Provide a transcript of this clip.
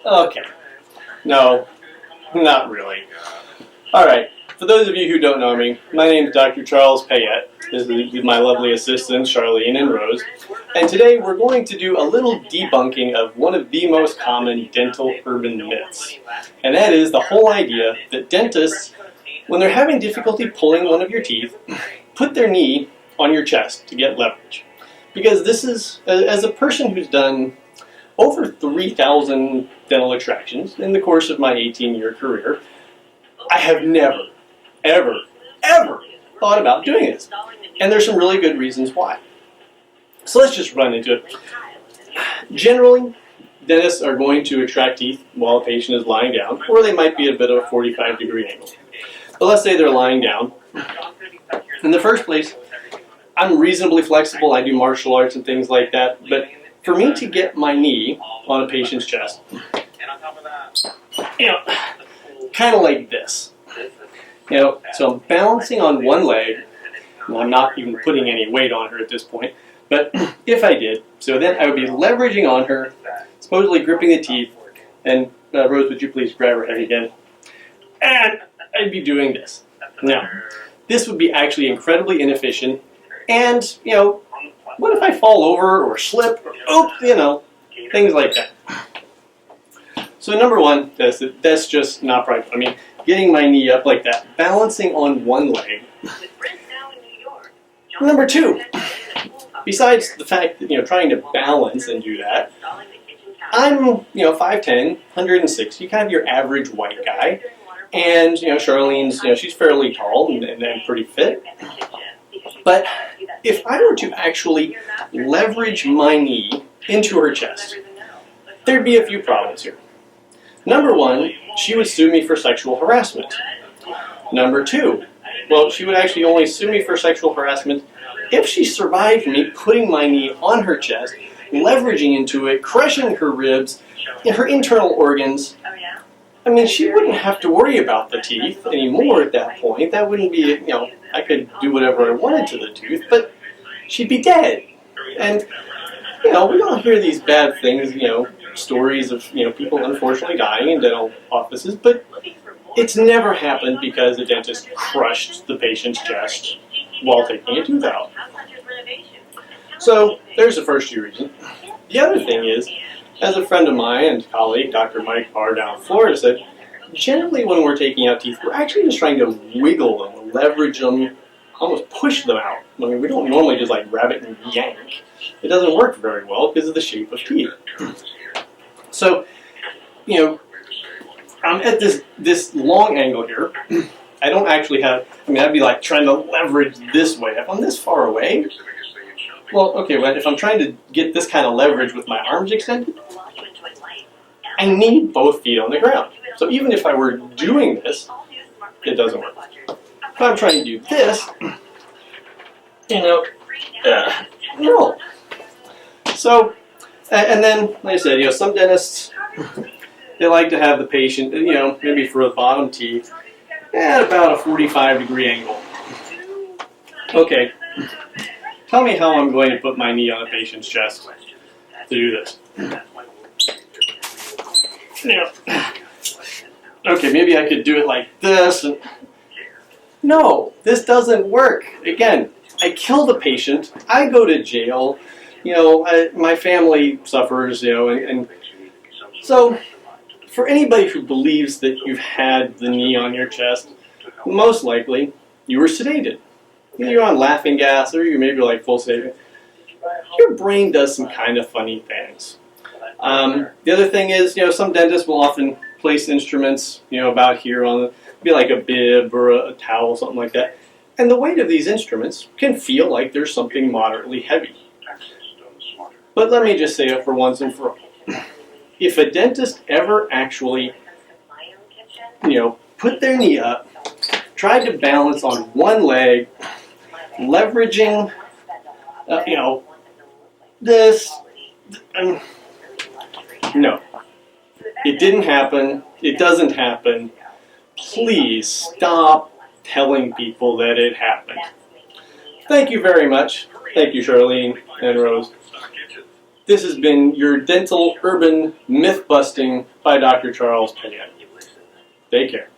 Okay. No, not really. Alright, for those of you who don't know me, my name is Dr. Charles Payette. This is my lovely assistants, Charlene and Rose. And today we're going to do a little debunking of one of the most common dental urban myths. And that is the whole idea that dentists, when they're having difficulty pulling one of your teeth, put their knee on your chest to get leverage. Because this is, as a person who's done over 3,000 dental extractions in the course of my 18-year career, I have never, ever thought about doing this. And there's some really good reasons why. So let's just run into it. Generally, dentists are going to extract teeth while a patient is lying down, or they might be at a bit of a 45-degree angle. But let's say they're lying down. In the first place, I'm reasonably flexible. I do martial arts and things like that. But for me to get my knee on a patient's chest, kind of like this. So I'm balancing on one leg. And I'm not even putting any weight on her at this point. But if I did, so then I would be leveraging on her, supposedly gripping the teeth. And Rose, would you please grab her head again? And I'd be doing this. Now, this would be actually incredibly inefficient. And, what if I fall over or slip or, things like that. So number one, that's just not practical. I mean, getting my knee up like that, balancing on one leg. Number two, besides the fact that, trying to balance and do that, I'm, 5'10", 160, kind of your average white guy. And, Charlene's, she's fairly tall and pretty fit. But if I were to actually leverage my knee into her chest, there'd be a few problems here. Number one, she would sue me for sexual harassment. Number two, well, she would actually only sue me for sexual harassment if she survived me putting my knee on her chest, leveraging into it, crushing her ribs, her internal organs. I mean, she wouldn't have to worry about the teeth anymore at that point. That wouldn't be, I could do whatever I wanted to the tooth, but she'd be dead. And, we don't hear these bad things, stories of, people unfortunately dying in dental offices, but it's never happened because a dentist crushed the patient's chest while taking a tooth out. So, there's the first reason. The other thing is, as a friend of mine and colleague, Dr. Mike Barr down in Florida said, generally when we're taking out teeth, we're actually just trying to wiggle them, leverage them, almost push them out. I mean, we don't normally just like grab it and yank. It doesn't work very well because of the shape of teeth. So, I'm at this long angle here. I don't actually have, I'd be like trying to leverage this way. If I'm this far away, well, okay, but if I'm trying to get this kind of leverage with my arms extended, I need both feet on the ground. So even if I were doing this, it doesn't work. If I'm trying to do this, no. So, and then, like I said, some dentists, they like to have the patient, maybe for the bottom teeth, at about a 45-degree angle. Okay. Tell me how I'm going to put my knee on a patient's chest to do this. Okay, maybe I could do it like this. No, this doesn't work. Again, I kill the patient. I go to jail. My family suffers, and so for anybody who believes that you've had the knee on your chest, most likely you were sedated. You're on laughing gas, or you maybe like full sedation. Your brain does some kind of funny things. The other thing is, some dentists will often place instruments, about here on be like a bib or a towel, something like that. And the weight of these instruments can feel like there's something moderately heavy. But let me just say it for once and for all. If a dentist ever actually, put their knee up, tried to balance on one leg, leveraging, this, no. It didn't happen. It doesn't happen. Please stop telling people that it happened. Thank you very much. Thank you, Charlene and Rose. This has been your dental urban myth busting by Dr. Charles Payette. Take care.